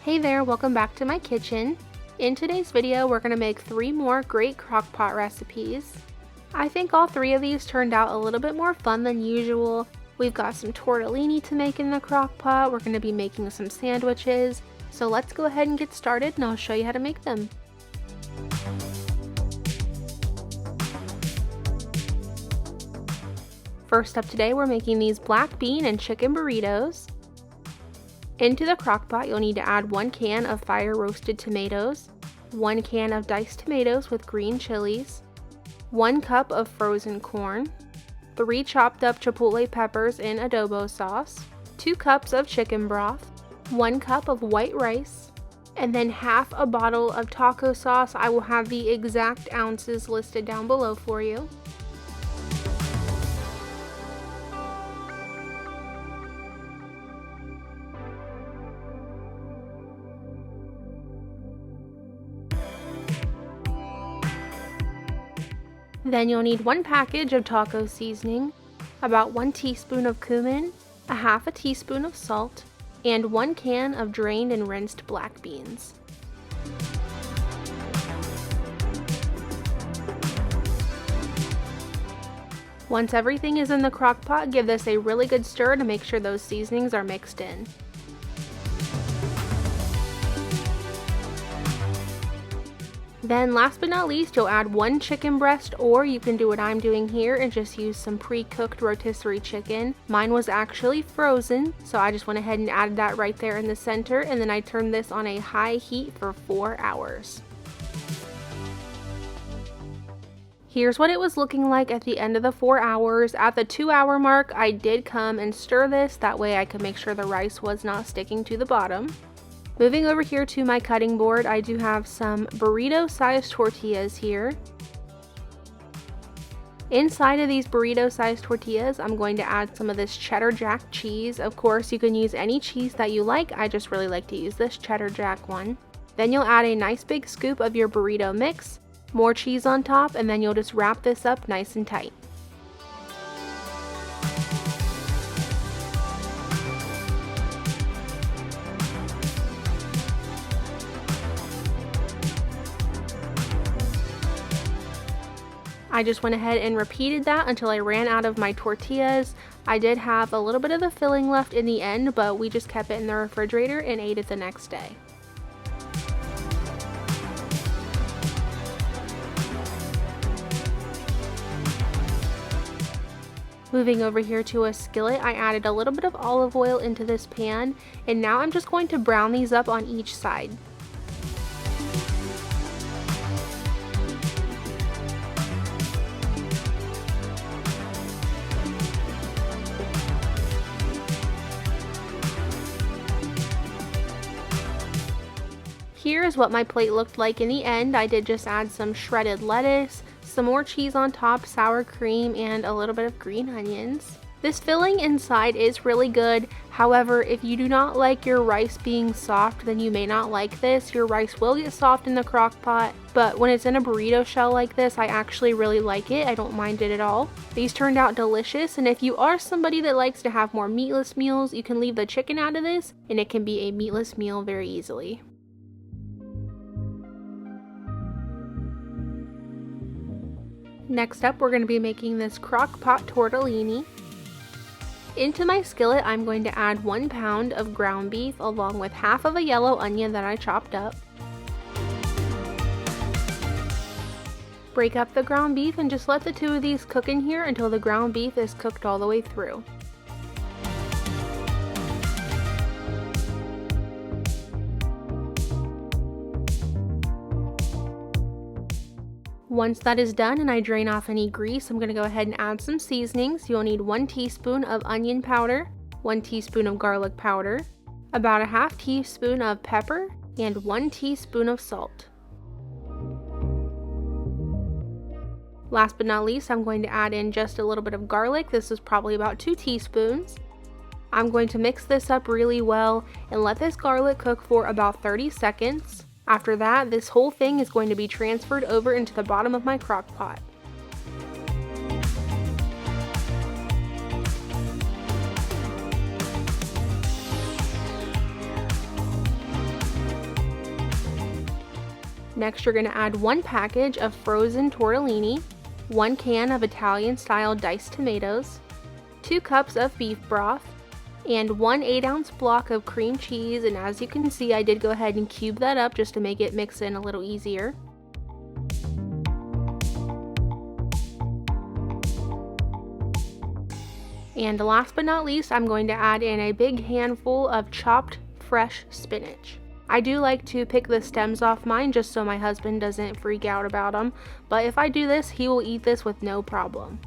Hey there, welcome back to my kitchen. In today's video, we're going to make 3 more great crockpot recipes. I think all 3 of these turned out a little bit more fun than usual. We've got some tortellini to make in the crockpot, we're going to be making some sandwiches. So let's go ahead and get started and I'll show you how to make them. First up today, we're making these black bean and chicken burritos. Into the crockpot, you'll need to add 1 can of fire roasted tomatoes, 1 can of diced tomatoes with green chilies, 1 cup of frozen corn, 3 chopped up chipotle peppers in adobo sauce, 2 cups of chicken broth, 1 cup of white rice, and then half a bottle of taco sauce. I will have the exact ounces listed down below for you. Then you'll need 1 package of taco seasoning, about 1 teaspoon of cumin, a half a teaspoon of salt, and 1 can of drained and rinsed black beans. Once everything is in the crock pot, give this a really good stir to make sure those seasonings are mixed in. Then last but not least, you'll add 1 chicken breast, or you can do what I'm doing here and just use some pre-cooked rotisserie chicken. Mine was actually frozen, so I just went ahead and added that right there in the center, and then I turned this on a high heat for 4 hours. Here's what it was looking like at the end of the 4 hours. At the 2-hour mark, I did come and stir this, that way I could make sure the rice was not sticking to the bottom. Moving over here to my cutting board, I do have some burrito-sized tortillas here. Inside of these burrito-sized tortillas, I'm going to add some of this cheddar jack cheese. Of course, you can use any cheese that you like. I just really like to use this cheddar jack one. Then you'll add a nice big scoop of your burrito mix, more cheese on top, and then you'll just wrap this up nice and tight. I just went ahead and repeated that until I ran out of my tortillas. I did have a little bit of the filling left in the end, but we just kept it in the refrigerator and ate it the next day. Moving over here to a skillet, I added a little bit of olive oil into this pan, and now I'm just going to brown these up on each side. Here is what my plate looked like in the end. I did just add some shredded lettuce, some more cheese on top, sour cream, and a little bit of green onions. This filling inside is really good. However, if you do not like your rice being soft, then you may not like this. Your rice will get soft in the crock pot, but when it's in a burrito shell like this, I actually really like it. I don't mind it at all. These turned out delicious, and if you are somebody that likes to have more meatless meals, you can leave the chicken out of this, and it can be a meatless meal very easily. Next up, we're going to be making this crock pot tortellini. Into my skillet, I'm going to add 1 pound of ground beef along with half of a yellow onion that I chopped up. Break up the ground beef and just let the 2 of these cook in here until the ground beef is cooked all the way through. Once that is done and I drain off any grease, I'm going to go ahead and add some seasonings. You'll need 1 teaspoon of onion powder, 1 teaspoon of garlic powder, about a half teaspoon of pepper, and 1 teaspoon of salt. Last but not least, I'm going to add in just a little bit of garlic. This is probably about 2 teaspoons. I'm going to mix this up really well and let this garlic cook for about 30 seconds. After that, this whole thing is going to be transferred over into the bottom of my crock pot. Next, you're going to add 1 package of frozen tortellini, 1 can of Italian-style diced tomatoes, 2 cups of beef broth, and 1 8-ounce block of cream cheese. And as you can see, I did go ahead and cube that up just to make it mix in a little easier. And last but not least, I'm going to add in a big handful of chopped fresh spinach. I do like to pick the stems off mine just so my husband doesn't freak out about them, but if I do this, he will eat this with no problem.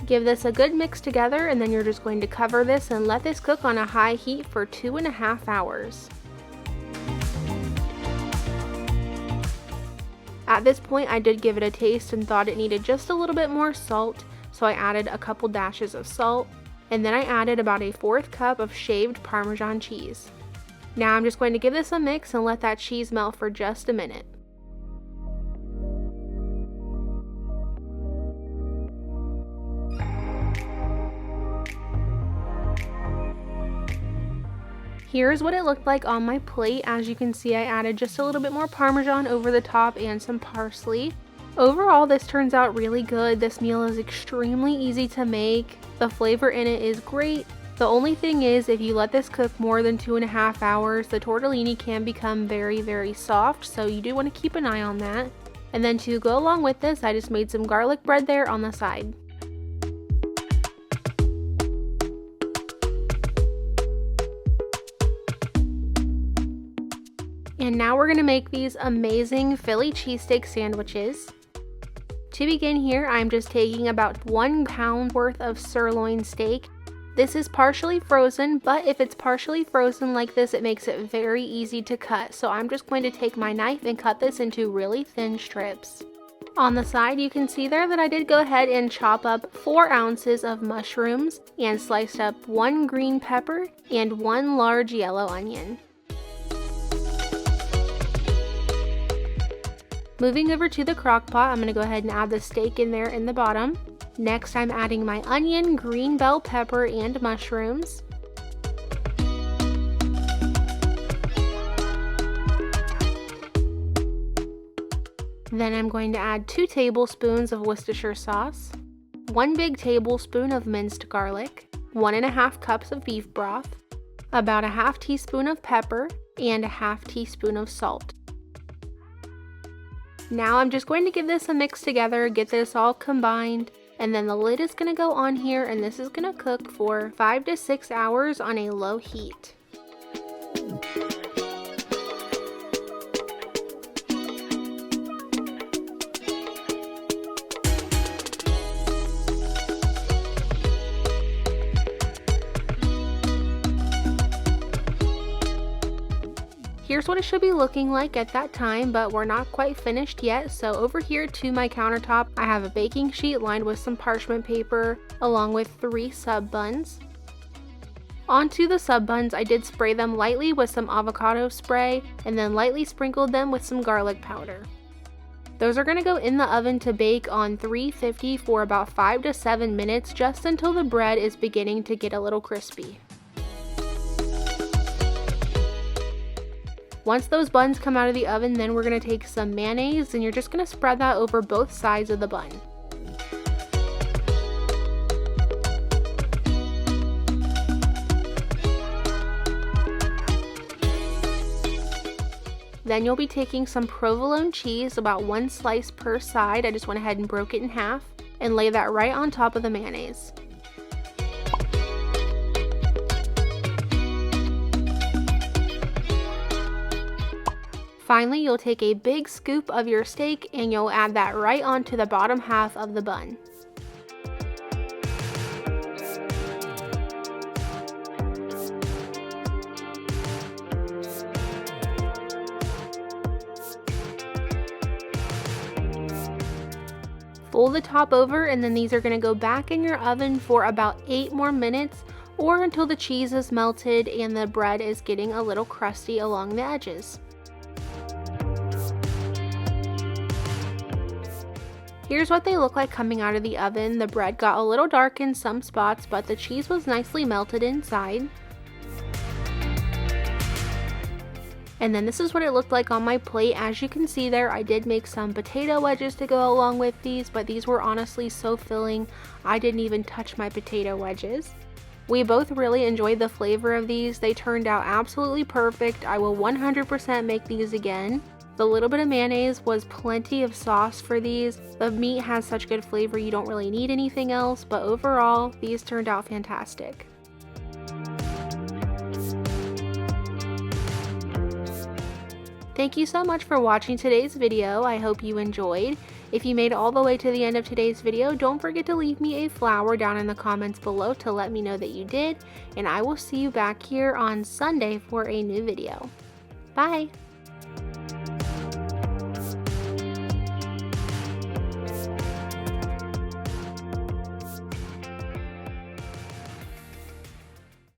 Give this a good mix together, and then you're just going to cover this and let this cook on a high heat for 2.5 hours. At this point, I did give it a taste and thought it needed just a little bit more salt, so I added a couple dashes of salt, and then I added about a 1/4 cup of shaved Parmesan cheese. Now I'm just going to give this a mix and let that cheese melt for just a minute. Here's what it looked like on my plate. As you can see, I added just a little bit more Parmesan over the top and some parsley. Overall, this turns out really good. This meal is extremely easy to make. The flavor in it is great. The only thing is, if you let this cook more than 2.5 hours, the tortellini can become very, very soft, so you do want to keep an eye on that. And then to go along with this, I just made some garlic bread there on the side. And now we're going to make these amazing Philly cheesesteak sandwiches. To begin here, I'm just taking about 1 pound worth of sirloin steak. This is partially frozen, but if it's partially frozen like this, it makes it very easy to cut. So I'm just going to take my knife and cut this into really thin strips. On the side, you can see there that I did go ahead and chop up 4 ounces of mushrooms and sliced up 1 green pepper and 1 large yellow onion. Moving over to the crock pot, I'm going to go ahead and add the steak in there in the bottom. Next, I'm adding my onion, green bell pepper, and mushrooms. Then I'm going to add 2 tablespoons of Worcestershire sauce, 1 big tablespoon of minced garlic, 1.5 cups of beef broth, about a 1/2 teaspoon of pepper, and a 1/2 teaspoon of salt. Now I'm just going to give this a mix together, get this all combined, and then the lid is going to go on here, and this is going to cook for 5 to 6 hours on a low heat. Here's what it should be looking like at that time, but we're not quite finished yet. So over here to my countertop, I have a baking sheet lined with some parchment paper along with 3 sub buns. Onto the sub buns, I did spray them lightly with some avocado spray and then lightly sprinkled them with some garlic powder. Those are going to go in the oven to bake on 350 for about 5 to 7 minutes, just until the bread is beginning to get a little crispy. Once those buns come out of the oven, then we're going to take some mayonnaise and you're just going to spread that over both sides of the bun. Then you'll be taking some provolone cheese, about 1 slice per side. I just went ahead and broke it in half and lay that right on top of the mayonnaise. Finally, you'll take a big scoop of your steak and you'll add that right onto the bottom half of the bun. Fold the top over, and then these are going to go back in your oven for about 8 more minutes, or until the cheese is melted and the bread is getting a little crusty along the edges. Here's what they look like coming out of the oven. The bread got a little dark in some spots, but the cheese was nicely melted inside. And then this is what it looked like on my plate. As you can see there, I did make some potato wedges to go along with these, but these were honestly so filling, I didn't even touch my potato wedges. We both really enjoyed the flavor of these. They turned out absolutely perfect. I will 100% make these again. The little bit of mayonnaise was plenty of sauce for these. The meat has such good flavor, you don't really need anything else, but overall, these turned out fantastic. Thank you so much for watching today's video. I hope you enjoyed. If you made it all the way to the end of today's video, don't forget to leave me a flower down in the comments below to let me know that you did, and I will see you back here on Sunday for a new video. Bye!